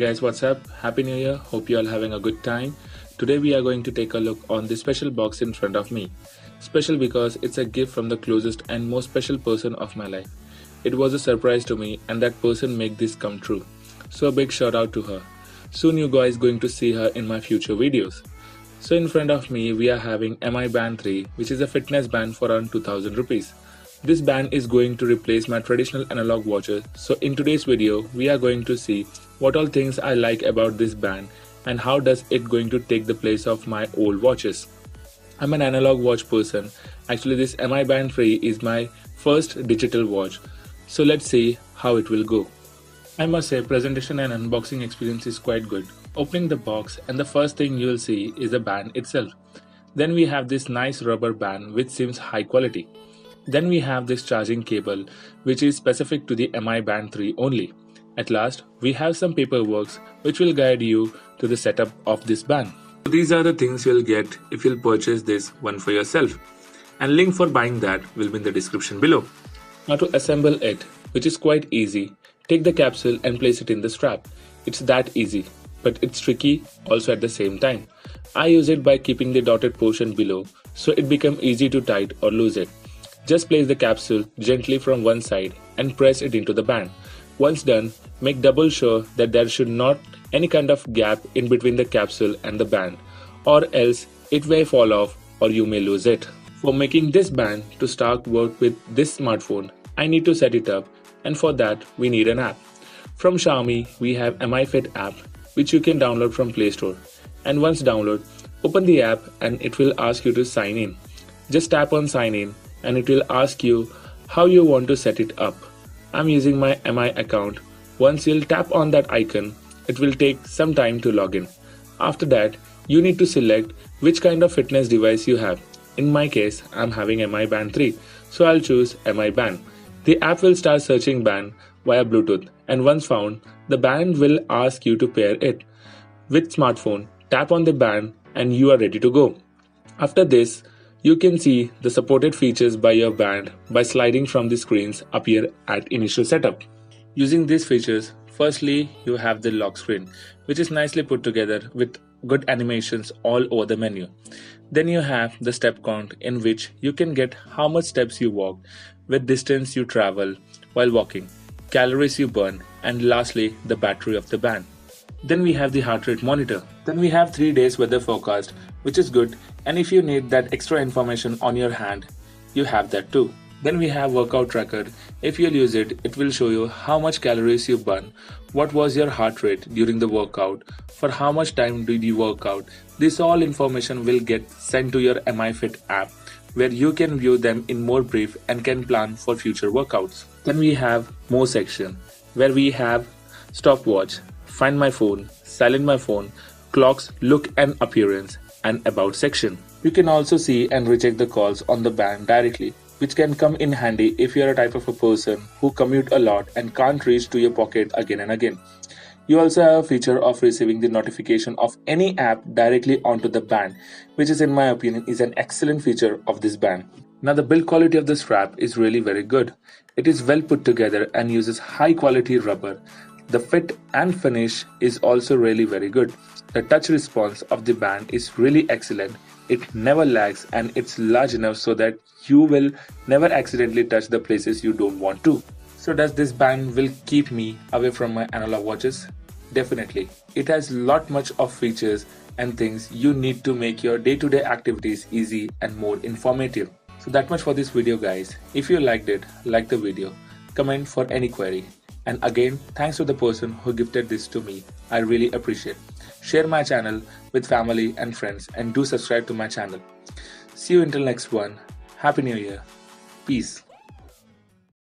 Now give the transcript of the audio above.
Guys, what's up? Happy New Year. Hope you all having a good time. Today we are going to take a look on this special box in front of me. Special because it's a gift from the closest and most special person of my life. It was a surprise to me and that person made this come true. So a big shout out to her. Soon you guys going to see her in my future videos. So in front of me we are having MI Band 3, which is a fitness band for around 2000 rupees. This band is going to replace my traditional analog watches. So in today's video we are going to see what all things I like about this band and how does it going to take the place of my old watches. I'm an analog watch person. Actually this MI Band 3 is my first digital watch. So let's see how it will go. I must say presentation and unboxing experience is quite good. Opening the box and the first thing you will see is the band itself. Then we have this nice rubber band which seems high quality. Then we have this charging cable which is specific to the MI Band 3 only. At last, we have some paperwork which will guide you to the setup of this band. So these are the things you'll get if you'll purchase this one for yourself. And link for buying that will be in the description below. Now to assemble it, which is quite easy, take the capsule and place it in the strap. It's that easy, but it's tricky also at the same time. I use it by keeping the dotted portion below so it becomes easy to tight or lose it. Just place the capsule gently from one side and press it into the band. Once done, make double sure that there should not any kind of gap in between the capsule and the band, or else it may fall off or you may lose it. For making this band to start work with this smartphone, I need to set it up, and for that we need an app. From Xiaomi we have MI Fit app which you can download from Play Store, and once download, open the app and it will ask you to sign in. Just tap on sign in and it will ask you how you want to set it up. I'm using my MI account. Once you'll tap on that icon, it will take some time to log in. After that, you need to select which kind of fitness device you have. In my case, I'm having MI Band 3, so I'll choose MI Band. The app will start searching band via Bluetooth, and once found, the band will ask you to pair it. With smartphone, tap on the band and you are ready to go. After this, you can see the supported features by your band by sliding from the screens appear at initial setup. Using these features, firstly you have the lock screen which is nicely put together with good animations all over the menu. Then you have the step count in which you can get how much steps you walk, with distance you travel while walking, calories you burn, and lastly the battery of the band. Then we have the heart rate monitor. Then we have 3 days weather forecast, which is good, and if you need that extra information on your hand, you have that too. Then we have workout tracker. If you'll use it, it will show you how much calories you burn, what was your heart rate during the workout, for how much time did you work out. This all information will get sent to your MI Fit app, where you can view them in more brief and can plan for future workouts. Then we have more section, where we have stopwatch, find my phone, silent my phone, clocks, look and appearance, and about section. You can also see and reject the calls on the band directly, which can come in handy if you are a type of a person who commute a lot and can't reach to your pocket again and again. You also have a feature of receiving the notification of any app directly onto the band, which is in my opinion is an excellent feature of this band. Now the build quality of the strap is really very good. It is well put together and uses high quality rubber. The fit and finish is also really very good. The touch response of the band is really excellent. It never lags and it's large enough so that you will never accidentally touch the places you don't want to. So does this band will keep me away from my analog watches? Definitely. It has much of features and things you need to make your day-to-day activities easy and more informative. So that much for this video guys. If you liked it, like the video, comment for any query. And again, thanks to the person who gifted this to me. I really appreciate. Share my channel with family and friends and do subscribe to my channel. See you until next one. Happy New Year. Peace.